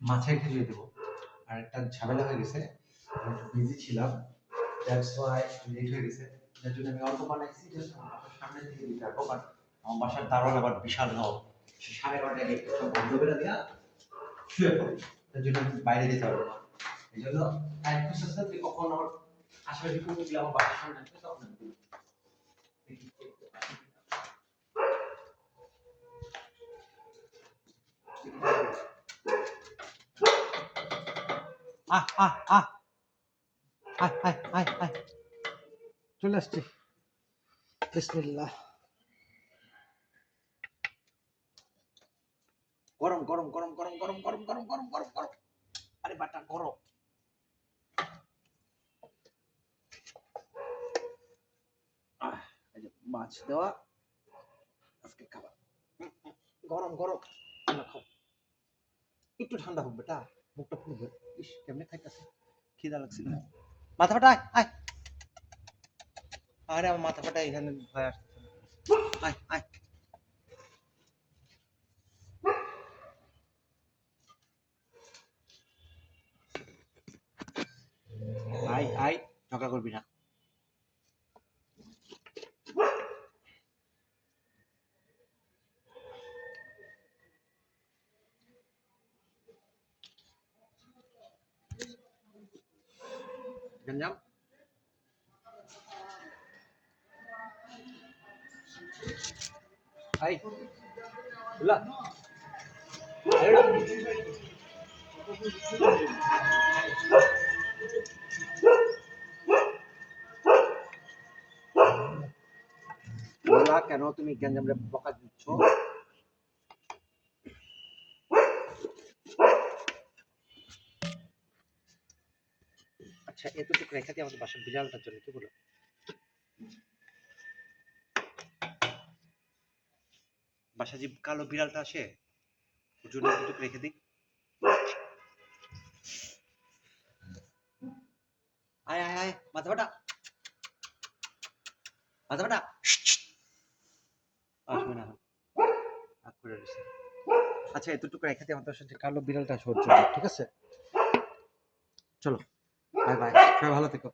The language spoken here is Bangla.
মাছের খিচুড়ি দেবো। আর একটা ঝামেলা হয়ে গেছে, আমি একটু বিজি ছিলাম, দ্যাটস ওয়াই লেট হয়ে গেছে। যার জন্য আমি অল্প বানাইছি, জাস্ট আমার বাসার সামনে থেকে দিতে পারবো। বাট আমার বাসার দারোয়ান আবার বিশাল নাও, সে 12:30 গেট সব বন্ধ করে দেওয়া শুয়ে পড়ে, তার জন্য আমি বাইরে যেতে পারবো না। এই জন্য টাইম খুঁজতেছে যে কখন আমার আশেপাশে কুকুরগুলো আমার বাসার সামনে আসবে, তখন আমি দিই। আহ আহ আহ আয় আয় আয় আয়, চলে আসছি। বিসমিল্লাহ। গরম গরম গরম গরম গরম গরম গরম গরম গরম গরম, আরে বাটা গরম। এই যে মাছ দেওয়া, আজকে খাবার গরম গরম। খাও, একটু ঠান্ডা হোক বেটা, মুখটা ফুলবে। ইস কেমনে খাইতেছে, খিদা লাগছিল। মাথা ফাটা আয় আয়, আরে আমার মাথা ফাটা এখানে ভয় আসতেছে। আয় আয় আয় আয়, ঝগড়া করবি না। গঞ্জাম আয় বুলা বুলা, কেন তুমি গঞ্জামরে বকা দিচ্ছ? আচ্ছা এতটুকু রেখে দিয়ে আমাদের বাসার বিড়ালটার জন্য কি বলো? বাসা যে কালো বিড়ালটা আসে, ওর জন্য এতটুকু রেখে দিই। আয় আয় আয়, মাথা ফাটা মাথা ফাটা, আসবে না রাগ করে দিছে। আচ্ছা এতটুকু রেখে দিয়ে আমাদের সাথে কালো বিড়ালটা আসবে ওর জন্য, ঠিক আছে? চলো বাই বাই, সবাই ভালো থেকো।